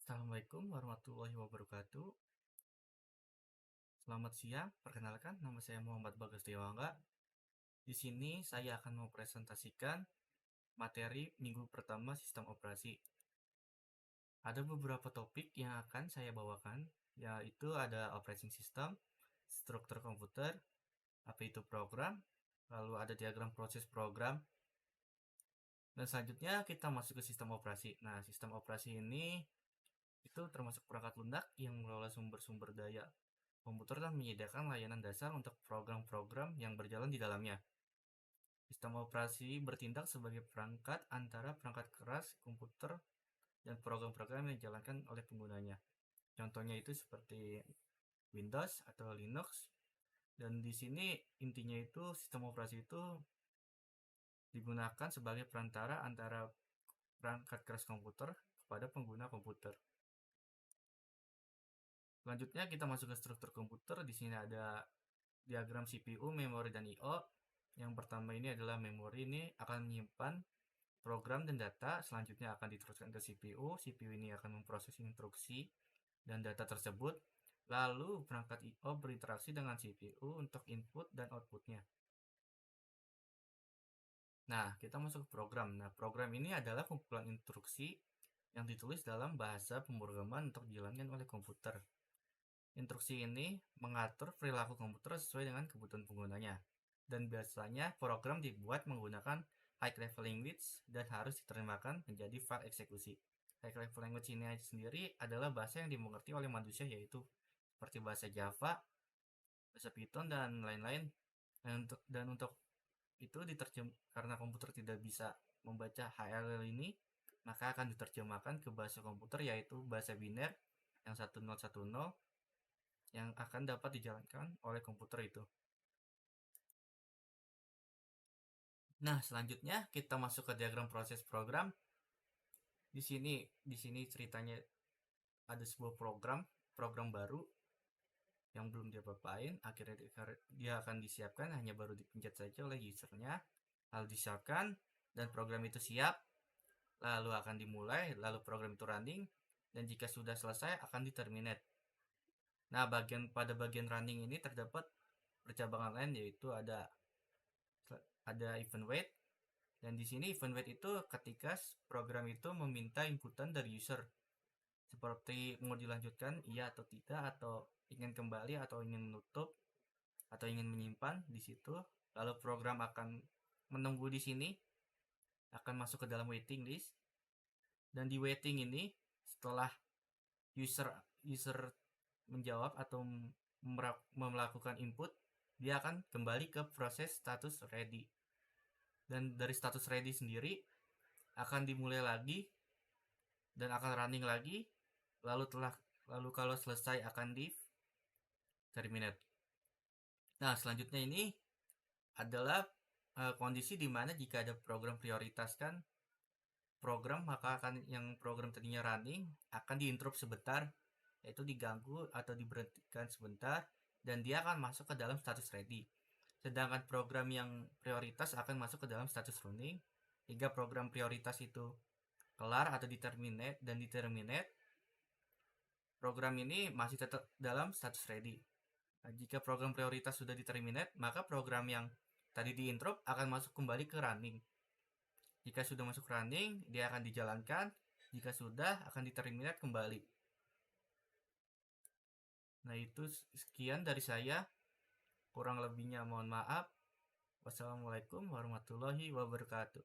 Assalamualaikum warahmatullahi wabarakatuh. Selamat siang, perkenalkan nama saya Muhammad Bagas Dewangga. Di sini saya akan mempresentasikan materi minggu pertama sistem operasi. Ada beberapa topik yang akan saya bawakan, yaitu ada operating system, struktur komputer, apa itu program, lalu ada diagram proses program, dan selanjutnya kita masuk ke sistem operasi. Nah, sistem operasi ini itu termasuk perangkat lunak yang mengelola sumber-sumber daya komputer dan menyediakan layanan dasar untuk program-program yang berjalan di dalamnya. Sistem operasi bertindak sebagai perangkat antara perangkat keras komputer dan program-program yang dijalankan oleh penggunanya. Contohnya itu seperti Windows atau Linux. Dan di sini intinya itu sistem operasi itu digunakan sebagai perantara antara perangkat keras komputer kepada pengguna komputer. Selanjutnya kita masuk ke struktur komputer. Di sini ada diagram CPU, memori, dan I/O. Yang pertama ini adalah memori, ini akan menyimpan program dan data, selanjutnya akan diteruskan ke CPU. CPU ini akan memproses instruksi dan data tersebut. Lalu perangkat I/O berinteraksi dengan CPU untuk input dan outputnya. Nah, kita masuk ke program. Nah, program ini adalah kumpulan instruksi yang ditulis dalam bahasa pemrograman untuk dijalankan oleh komputer. Instruksi ini mengatur perilaku komputer sesuai dengan kebutuhan penggunanya. Dan biasanya program dibuat menggunakan high level language dan harus diterjemahkan menjadi file eksekusi. High level language ini sendiri adalah bahasa yang dimengerti oleh manusia, yaitu seperti bahasa Java, bahasa Python, dan lain-lain. Dan untuk itu karena komputer tidak bisa membaca HLL ini, maka akan diterjemahkan ke bahasa komputer, yaitu bahasa biner yang 1010 yang akan dapat dijalankan oleh komputer itu. Nah, selanjutnya kita masuk ke diagram proses program. Di sini ceritanya ada sebuah program baru yang belum dia apain, akhirnya dia akan disiapkan, hanya baru dipencet saja oleh usernya, lalu disiapkan dan program itu siap, lalu akan dimulai, lalu program itu running, dan jika sudah selesai akan diterminate. Nah, pada bagian running ini terdapat percabangan lain, yaitu ada event wait. Dan di sini event wait itu ketika program itu meminta inputan dari user, seperti mau dilanjutkan iya atau tidak, atau ingin kembali, atau ingin menutup, atau ingin menyimpan di situ. Lalu program akan menunggu di sini, akan masuk ke dalam waiting list. Dan di waiting ini, setelah user menjawab atau melakukan input, dia akan kembali ke proses status ready. Dan dari status ready sendiri akan dimulai lagi dan akan running lagi, lalu kalau selesai akan di terminate. Nah, selanjutnya ini adalah kondisi di mana jika ada program prioritaskan program, maka akan yang program tadinya running akan diinterrupt sebentar, yaitu diganggu atau diberhentikan sebentar, dan dia akan masuk ke dalam status ready. Sedangkan program yang prioritas akan masuk ke dalam status running hingga program prioritas itu kelar atau diterminate. Program ini masih tetap dalam status ready. Nah, jika program prioritas sudah diterminate, maka program yang tadi diinterrupt akan masuk kembali ke running. Jika sudah masuk running, dia akan dijalankan. Jika sudah, akan diterminate kembali. Nah, itu sekian dari saya. Kurang lebihnya mohon maaf. Wassalamualaikum warahmatullahi wabarakatuh.